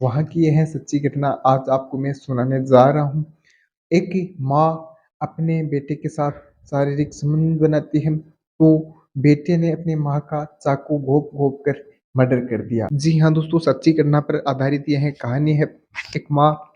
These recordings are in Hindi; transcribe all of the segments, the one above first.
वहाँ की यह सच्ची घटना आज आपको मैं सुनाने जा रहा हूँ। एक माँ अपने बेटे के साथ शारीरिक संबंध बनाती है, तो बेटे ने अपनी माँ का चाकू घोंप-घोंप कर मर्डर कर दिया। जी हाँ दोस्तों, सच्ची घटना पर आधारित यह कहानी है। एक माँ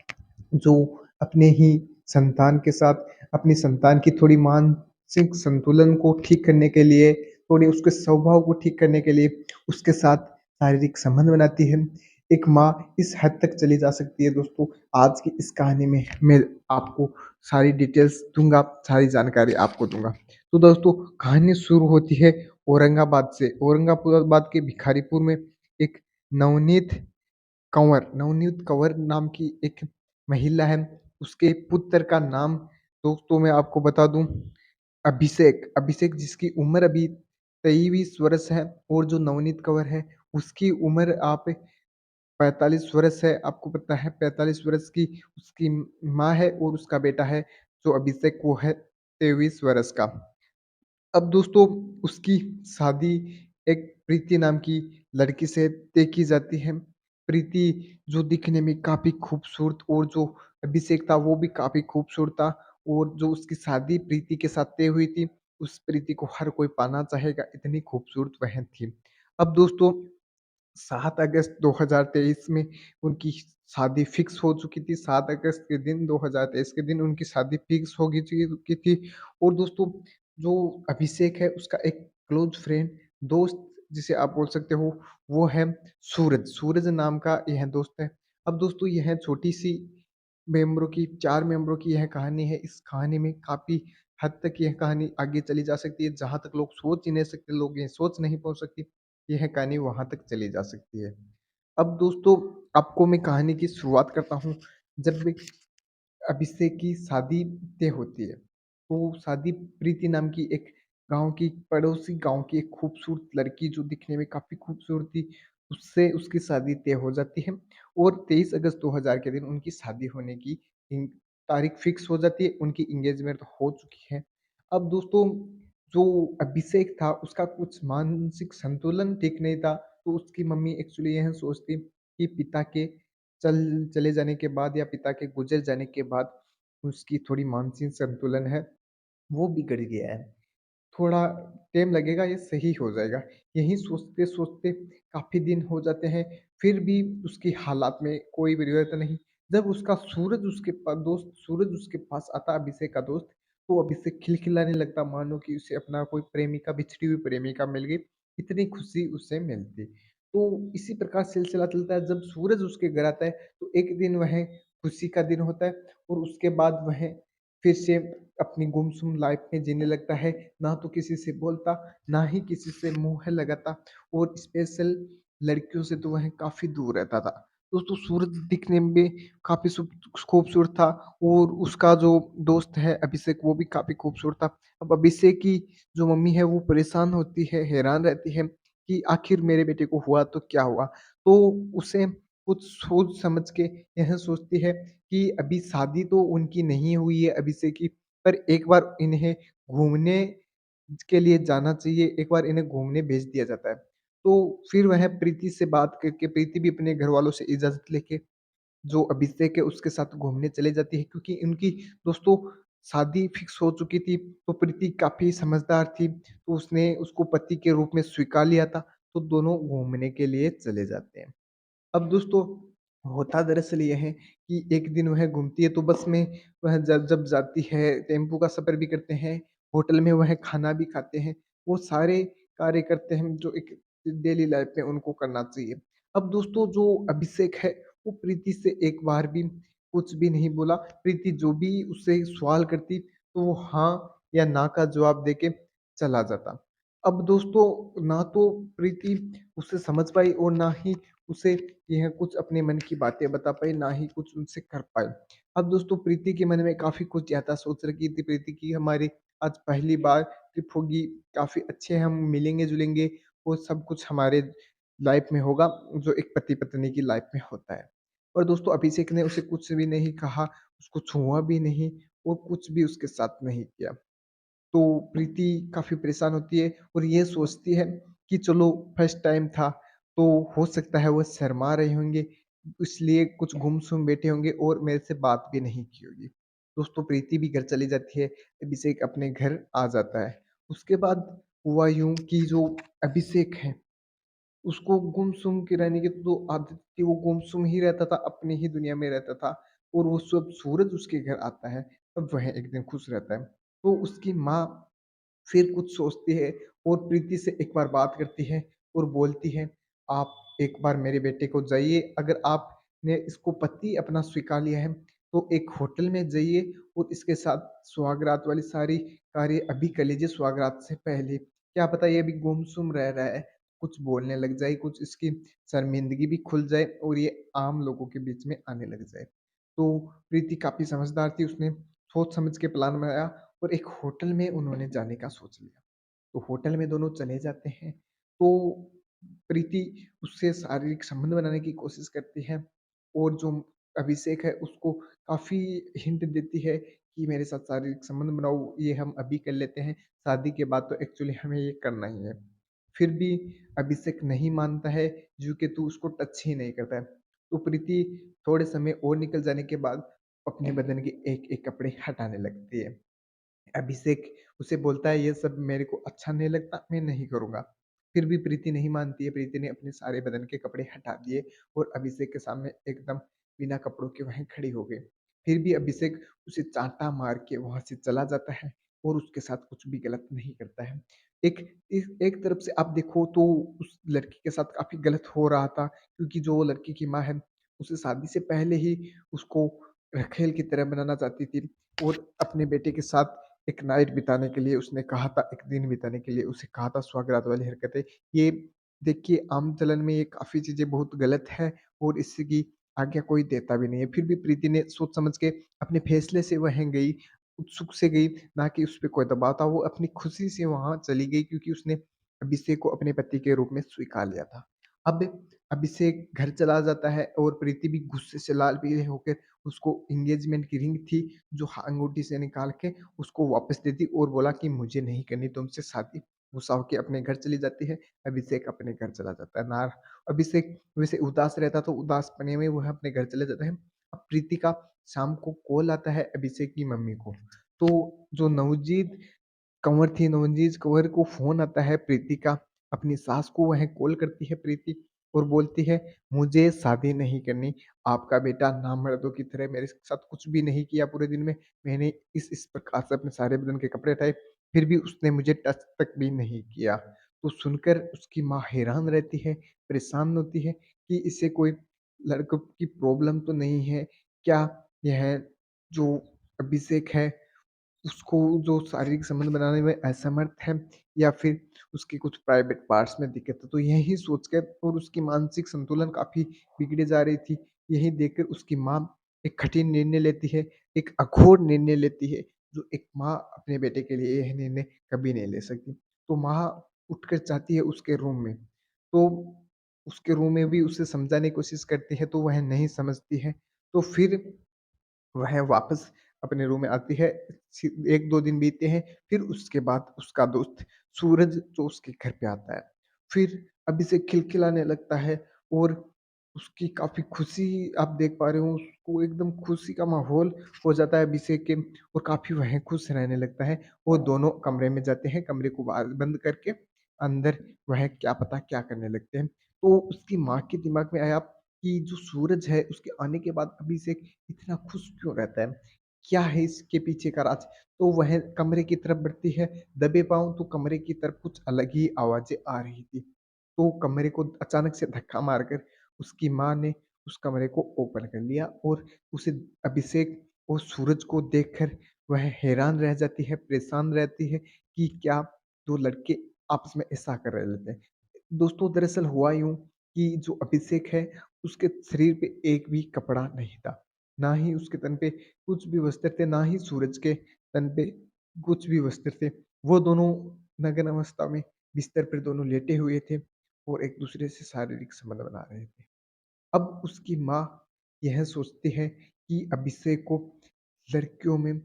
जो अपने ही संतान के साथ अपनी संतान की थोड़ी मानसिक संतुलन को ठीक करने के लिए, थोड़ी उसके स्वभाव को ठीक करने के लिए उसके साथ शारीरिक संबंध बनाती है। एक माँ इस हद तक चली जा सकती है दोस्तों, आज की इस कहानी में मैं आपको सारी डिटेल्स दूँगा, सारी जानकारी आपको दूँगा। तो दोस्तों कहानी शुरू होती है औरंगाबाद से। औरंगाबाद के भिखारीपुर में एक नवनीत नवनीत कंवर नाम की एक महिला है, उसके पुत्र का नाम दोस्तों मैं आपको बता दूँ अभिषेक। अभिषेक जिसकी उम्र अभी 23 वर्ष है और जो नवनीत कंवर है, उसकी उम्र आप 45 वर्ष है। आपको पता है 45 वर्ष की उसकी माँ है और उसका बेटा है जो अभिषेक वो है 23 वर्ष का। अब दोस्तों उसकी शादी एक प्रीति नाम की लड़की से तय की जाती है। प्रीति जो दिखने में काफ़ी खूबसूरत और जो अभिषेक था वो भी काफ़ी खूबसूरत था और जो उसकी शादी प्रीति के साथ तय हुई थी, उस प्रीति को हर कोई पाना चाहेगा, इतनी खूबसूरत वह थी। अब दोस्तों 7 अगस्त 2023 में उनकी शादी फिक्स हो चुकी थी। 7 अगस्त के दिन 2023 के दिन उनकी शादी फिक्स हो गई चुकी थी और दोस्तों जो अभिषेक है उसका एक क्लोज़ फ्रेंड दोस्त जिसे आप बोल सकते हो वो है सूरज। सूरज नाम का यह दोस्त है। अब दोस्तों यह छोटी-सी मेंबरों की 4 मेंबरों की यह कहानी है। इस कहानी में काफ़ी हद तक यह कहानी आगे चली जा सकती है। जहाँ तक लोग सोच ही नहीं सकते, लोग ये सोच नहीं पहुँच सकती, यह कहानी वहाँ तक चली जा सकती है। अब दोस्तों आपको मैं कहानी की शुरुआत करता हूँ, जब भी अभिषेक की शादी तय होती है। तो शादी प्रीति नाम की एक गाँव की पड़ोसी गाँव की एक खूबसूरत लड़की जो दिखने में काफ़ी खूबसूरत थी, उससे उसकी शादी तय हो जाती है और 23 अगस्त 2000 के दिन उनकी शादी होने की इन तारीख फिक्स हो जाती है, उनकी एंगेजमेंट हो चुकी है। अब दोस्तों जो अभिषेक था उसका कुछ मानसिक संतुलन ठीक नहीं था, तो उसकी मम्मी एक्चुअली यह सोचती कि पिता के चले जाने के बाद या पिता के गुज़र जाने के बाद उसकी थोड़ी मानसिक संतुलन है, वो बिगड़ गया है। थोड़ा टाइम लगेगा ये सही हो जाएगा। यही सोचते-सोचते काफ़ी दिन हो जाते हैं, फिर भी उसकी हालात में कोई परिवर्तन नहीं। जब उसका सूरज उसके पास आता अभिषेक का दोस्त, तो अभिषेक खिलखिलाने लगता मानो कि उसे अपना कोई प्रेमिका बिछड़ी हुई प्रेमिका मिल गई, इतनी खुशी उसे मिलती। तो इसी प्रकार सिलसिला चलता है, जब सूरज उसके घर आता है, तो एक दिन वह खुशी का दिन होता है और उसके बाद वह फिर से अपनी गुमसुम लाइफ में जीने लगता है, ना तो किसी से बोलता, ना ही किसी से मुँह लगाता और स्पेशल लड़कियों से तो वह काफ़ी दूर रहता था। दोस्तों सूरज दिखने में भी काफ़ी खूबसूरत था और उसका जो दोस्त है अभिषेक वो भी काफ़ी खूबसूरत था। अब अभिषेक की जो मम्मी है वो परेशान होती है, हैरान रहती है कि आखिर मेरे बेटे को हुआ तो क्या हुआ? तो उसे कुछ सोच समझ के यह सोचती है कि अभी शादी तो उनकी नहीं हुई है अभिषेक की, पर एक बार इन्हें घूमने के लिए जाना चाहिए, एक बार इन्हें घूमने भेज दिया जाता है। तो फिर वह प्रीति से बात करके प्रीति भी अपने घरवालों से इजाज़त लेके जो अभिषेक है उसके साथ घूमने चली जाती है क्योंकि उनकी दोस्तों शादी फिक्स हो चुकी थी, तो प्रीति काफ़ी समझदार थी, तो उसने उसको पति के रूप में स्वीकार लिया था, तो दोनों घूमने के लिए चले जाते हैं। अब दोस्तों होता दरअसल ये है कि एक दिन वह घूमती है तो बस में वह जब जब जाती है, टेम्पो का सफ़र भी करते हैं, होटल में वह खाना भी खाते हैं, वो सारे कार्य करते हैं जो एक डेली लाइफ़ में उनको करना चाहिए। अब दोस्तों जो अभिषेक है वो प्रीति से एक बार भी कुछ भी नहीं बोला, प्रीति जो भी उससे सवाल करती तो वो हाँ या ना का जवाब देके चला जाता। अब दोस्तों ना तो प्रीति उसे समझ पाई और ना ही उसे यह कुछ अपने मन की बातें बता पाई, ना ही कुछ उनसे कर पाई। अब दोस्तों प्रीति के मन में काफ़ी कुछ ज़्यादा सोच रखी थी प्रीति की हमारी आज पहली बार ट्रिप होगी, काफ़ी अच्छे हम मिलेंगे-जुलेंगे, वो सब कुछ हमारे लाइफ़ में होगा, जो एक पति-पत्नी की लाइफ़ में होता है। और दोस्तों अभिषेक ने उसे कुछ भी नहीं कहा, उसको छुआ भी नहीं और कुछ भी उसके साथ नहीं किया। तो प्रीति काफ़ी परेशान होती है और ये सोचती है कि चलो फर्स्ट टाइम था, तो हो सकता है वो शर्मा रहे होंगे इसलिए कुछ गुमसुम बैठे होंगे और मेरे से बात भी नहीं की होगी। दोस्तों प्रीति भी घर चली जाती है, अभिषेक अपने घर आ जाता है। उसके बाद हुआ यूँ कि जो अभिषेक है, उसको गुमसुम के रहने की तो आदत थी, वो गुमसुम ही रहता था, अपनी ही दुनिया में रहता था और वो जब सूरज उसके घर आता है, तब वह एक दिन खुश रहता है। तो उसकी माँ फिर कुछ सोचती है और प्रीति से एक बार बात करती है और बोलती है, "आप एक बार मेरे बेटे को जाइए, अगर आपने इसको पति अपना स्वीकार लिया है, तो एक होटल में जाइए और इसके साथ सुहागरात वाली सारी कार्य अभी कर लीजिए सुहागरात से पहले। क्या पता ये अभी गुमसुम रह रहा है, कुछ बोलने लग जाए, कुछ इसकी शर्मिंदगी भी खुल जाए और ये आम लोगों के बीच में आने लग जाए।" तो प्रीति काफ़ी समझदार थी, उसने सोच समझ के प्लान बनाया और एक होटल में उन्होंने जाने का सोच लिया। तो होटल में दोनों चले जाते हैं, तो प्रीति उससे शारीरिक संबंध बनाने की कोशिश करती है और जो अभिषेक है उसको काफ़ी हिंट देती है कि मेरे साथ शारीरिक संबंध बनाओ, ये हम अभी कर लेते हैं, शादी के बाद तो एक्चुअली हमें ये करना ही है। फिर भी अभिषेक नहीं मानता है, जो कि तू उसको टच ही नहीं करता है। तो प्रीति थोड़े समय और निकल जाने के बाद अपने बदन के एक-एक कपड़े हटाने लगती है। अभिषेक उसे बोलता है ये सब मेरे को अच्छा नहीं लगता, मैं नहीं करूँगा। फिर भी प्रीति नहीं मानती है, प्रीति ने अपने सारे बदन के कपड़े हटा दिए और अभिषेक के सामने एकदम बिना कपड़ों के वहीं खड़ी हो गई। फिर भी अभिषेक उसे चाँटा मार के वहाँ से चला जाता है और उसके साथ कुछ भी गलत नहीं करता है। एक एक तरफ से आप देखो तो उस लड़की के साथ काफ़ी गलत हो रहा था क्योंकि जो लड़की की माँ है, उसे शादी से पहले ही उसको रखेल की तरह बनाना चाहती थी और अपने बेटे के साथ एक नाइट बिताने के लिए उसने कहा था, एक दिन बिताने के लिए उसे कहा था स्वागरात वाली हरकतें। ये देखिए आम चलन में ये काफ़ी चीज़ें बहुत गलत है और इसकी आज्ञा कोई देता भी नहीं है। फिर भी प्रीति ने सोच समझ के अपने फैसले से वहीं गई, उत्सुक से गई, ना कि उस पे कोई दबाव था। वो अपनी खुशी से वहाँ चली गई क्योंकि उसने अभिषेक को अपने पति के रूप में स्वीकार लिया था। अब अभिषेक घर चला जाता है और प्रीति भी गुस्से से लाल पीले होकर उसको एंगेजमेंट की रिंग थी, जो अंगूठी से निकाल के उसको वापस दे दी और बोला कि मुझे नहीं करनी तुमसे शादी। गुस्सा होके अपने घर चली जाती है, अभिषेक अपने घर चला जाता है। ना अभिषेक वैसे उदास रहता तो उदासपने में वह अपने घर चले जाता है। अब प्रीति का शाम को कॉल आता है अभिषेक की मम्मी को। तो जो नवजीत कंवर थी, नवनीत कंवर को फ़ोन आता है प्रीति का, अपनी सास को वह कॉल करती है प्रीति और बोलती है, "मुझे शादी नहीं करनी, आपका बेटा नामर्दों की तरह मेरे साथ कुछ भी नहीं किया पूरे दिन में। मैंने इस प्रकार से अपने सारे बदन के कपड़े हटाए, फिर भी उसने मुझे टच तक भी नहीं किया।" तो सुनकर उसकी माँ हैरान रहती है, परेशान होती है कि इसे कोई लड़कों की प्रॉब्लम तो नहीं है? क्या यह जो अभिषेक है उसको जो शारीरिक संबंध बनाने में असमर्थ है या फिर उसके कुछ प्राइवेट पार्ट्स में दिक्कत है। तो यही सोचकर और उसकी मानसिक संतुलन काफ़ी बिगड़े जा रही थी। यही देखकर उसकी माँ एक कठिन निर्णय लेती है, एक अघोर निर्णय लेती है, जो एक माँ अपने बेटे के लिए यह निर्णय कभी नहीं ले सकती। तो माँ उठकर जाती है उसके रूम में, तो उसके रूम में भी उसे समझाने की कोशिश करती है, तो वह नहीं समझती है। तो फिर वह वापस अपने रूम में आती है, 1-2 दिन बीतते हैं, फिर उसके बाद उसका दोस्त सूरज जो उसके घर पे आता है। फिर अभिषेक खिलखिलाने लगता है और उसकी काफ़ी खुशी आप देख पा रहे हो, उसको एकदम खुशी का माहौल हो जाता है अभिषेक के और काफ़ी वह खुश रहने लगता है। वो दोनों कमरे में जाते हैं, कमरे को बाहर बंद करके, अंदर वह क्या पता क्या करने लगते हैं। तो उसकी माँ के दिमाग में आया कि जो सूरज है, उसके आने के बाद अभिषेक इतना खुश क्यों रहता है? क्या है इसके पीछे का राज? तो वह कमरे की तरफ बढ़ती है, दबे पाँव तो कमरे की तरफ कुछ अलग ही आवाज़ें आ रही थी। तो कमरे को अचानक से धक्का मारकर उसकी माँ ने उस कमरे को ओपन कर लिया और उसे अभिषेक और सूरज को देखकर वह हैरान रह जाती है, परेशान रहती है कि क्या 2 लड़के आपस में ऐसा कर रहे लेते हैं। दोस्तों दरअसल हुआ यूँ कि जो अभिषेक है, उसके शरीर पे एक भी कपड़ा नहीं था। ना ही उसके तन पे कुछ भी वस्त्र थे, ना ही सूरज के तन पे कुछ भी वस्त्र थे। वो दोनों नग्न अवस्था में बिस्तर पर दोनों लेटे हुए थे और एक-दूसरे से शारीरिक संबंध बना रहे थे। अब उसकी माँ यह सोचती है कि अभिषेक को लड़कियों में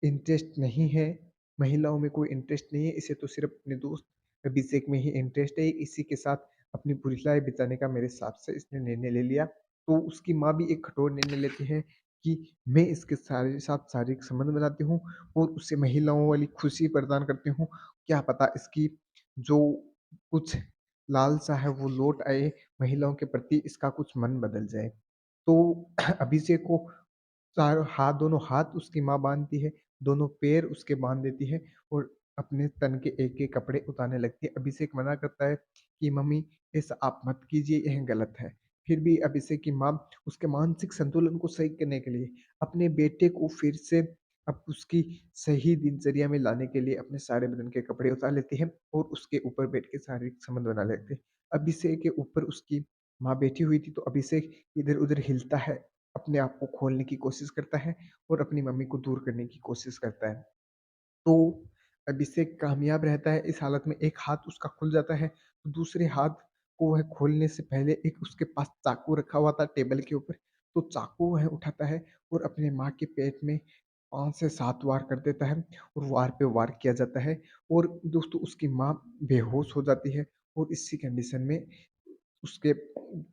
इंटरेस्ट नहीं है, महिलाओं में कोई इंटरेस्ट नहीं है, इसे तो सिर्फ़ अपने दोस्त अभिषेक में ही इंटरेस्ट है, इसी के साथ अपनी बुरी लाइफ़ बिताने का मेरे हिसाब से इसने निर्णय ले लिया तो उसकी माँ भी एक कठोर निर्णय लेती है कि मैं इसके साथ शारीरिक संबंध बनाती हूँ और उसे महिलाओं वाली खुशी प्रदान करती हूँ। क्या पता इसकी जो कुछ लालसा है वो लौट आए, महिलाओं के प्रति इसका कुछ मन बदल जाए। तो अभिषेक को दोनों हाथ उसकी माँ बाँधती है, दोनों पैर उसके बाँध देती है और अपने तन के एक-एक कपड़े उतारने लगती है। अभिषेक मना करता है कि मम्मी ऐसा आप मत कीजिए, यह गलत है। फिर भी अभिषेक की माँ उसके मानसिक संतुलन को सही करने के लिए अपने बेटे को फिर से अब उसकी सही दिनचर्या में लाने के लिए अपने सारे बदन के कपड़े उतार लेती है और उसके ऊपर बैठ के शारीरिक संबंध बना लेते हैं। अभिषेक के ऊपर उसकी माँ बैठी हुई थी, तो अभिषेक इधर-उधर हिलता है, अपने आप को खोलने की कोशिश करता है और अपनी मम्मी को दूर करने की कोशिश करता है। तो अभिषेक कामयाब रहता है इस हालत में, एक हाथ उसका खुल जाता है, तो दूसरे हाथ को वह खोलने से पहले एक उसके पास चाकू रखा हुआ था टेबल के ऊपर, तो चाकू वह उठाता है और अपने माँ के पेट में 5 से 7 वार कर देता है और वार पे वार किया जाता है और दोस्तों उसकी माँ बेहोश हो जाती है और इसी कंडीशन में उसके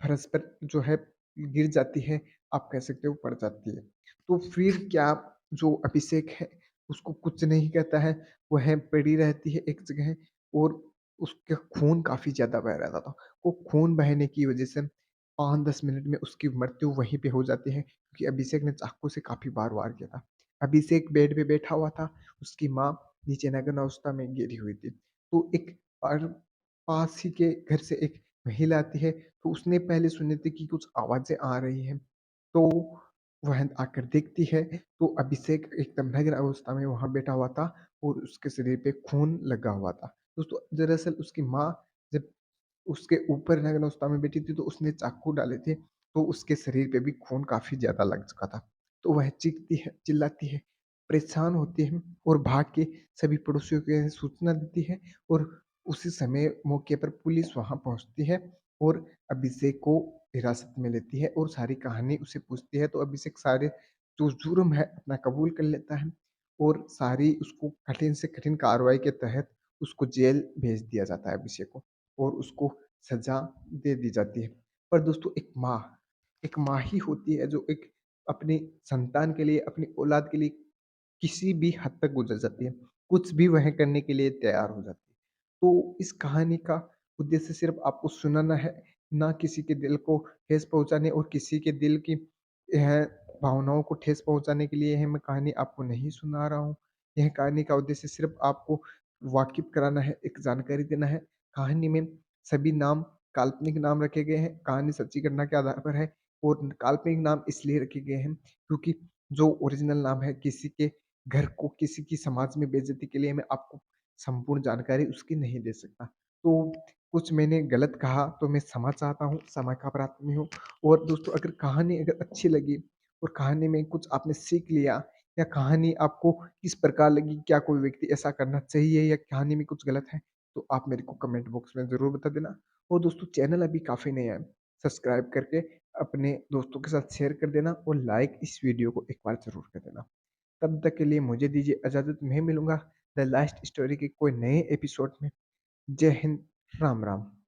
फर्श पर जो है गिर जाती है, आप कह सकते हो पड़ जाती है। तो फिर क्या, जो अभिषेक है उसको कुछ नहीं कहता है, वह पड़ी रहती है एक जगह और उसका खून काफ़ी ज़्यादा बह रहा था। वो खून बहने की वज़ह से 5-10 मिनट में उसकी मृत्यु वहीं पे हो जाती है क्योंकि अभिषेक ने चाकू से काफ़ी बार वार किया था। अभिषेक बेड पे बैठा हुआ था, उसकी माँ नीचे नग्न अवस्था में गिरी हुई थी। तो एक और पास ही के घर से एक महिला आती है, तो उसने पहले सुनी थी कि कुछ आवाज़ें आ रही हैं, तो वह आकर देखती है, तो अभिषेक एकदम नग्न अवस्था में वहाँ बैठा हुआ था और उसके शरीर पे खून लगा हुआ था। दोस्तों दरअसल उसकी माँ जब उसके ऊपर नग्न अवस्था में बैठी थी, तो उसने चाकू डाले थे, तो उसके शरीर पे भी खून काफ़ी ज़्यादा लग चुका था। तो वह चीखती है, चिल्लाती है, परेशान होती है और भाग के सभी पड़ोसियों को सूचना देती है और उसी समय मौके पर पुलिस वहाँ पहुँचती है और अभिषेक को हिरासत में लेती है और सारी कहानी उससे पूछती है, तो अभिषेक सारे जो जुर्म है अपना कबूल कर लेता है और सारी उसको कठिन से कठिन कार्रवाई के तहत उसको जेल भेज दिया जाता है अभिषेक को और उसको सज़ा दे दी जाती है। पर दोस्तों एक माँ ही होती है जो एक अपनी संतान के लिए, अपनी औलाद के लिए किसी भी हद तक गुज़र जाती है। कुछ भी वह करने के लिए तैयार हो जाती है। तो इस कहानी का उद्देश्य सिर्फ़ आपको सुनाना है, ना किसी के दिल को ठेस पहुँचाने और किसी के दिल की यह भावनाओं को ठेस पहुँचाने के लिए यह मैं कहानी आपको नहीं सुना रहा हूँ। यह कहानी का उद्देश्य सिर्फ़ आपको वाकिफ़ कराना है, एक जानकारी देना है। कहानी में सभी नाम काल्पनिक नाम रखे गए हैं, कहानी सच्ची घटना के आधार पर है और काल्पनिक नाम इसलिए रखे गए हैं क्योंकि जो ओरिजिनल नाम है किसी के घर को, किसी की समाज में बेइज़्ज़ती के लिए मैं आपको संपूर्ण जानकारी उसकी नहीं दे सकता। तो कुछ मैंने गलत कहा तो मैं क्षमा चाहता हूँ, क्षमा का प्रार्थी हूँ और दोस्तों अगर कहानी अगर अच्छी लगी और कहानी में कुछ आपने सीख लिया या कहानी आपको किस प्रकार लगी, क्या कोई व्यक्ति ऐसा करना चाहिए या कहानी में कुछ गलत है, तो आप मेरे को कमेंट बॉक्स में ज़रूर बता देना। और दोस्तों चैनल अभी काफ़ी नया है, सब्सक्राइब करके अपने दोस्तों के साथ शेयर कर देना और लाइक इस वीडियो को एक बार ज़रूर कर देना। तब तक के लिए मुझे दीजिए इजाज़त, मैं मिलूँगा द लास्ट स्टोरी के कोई नए एपिसोड में। जय हिंद, राम राम।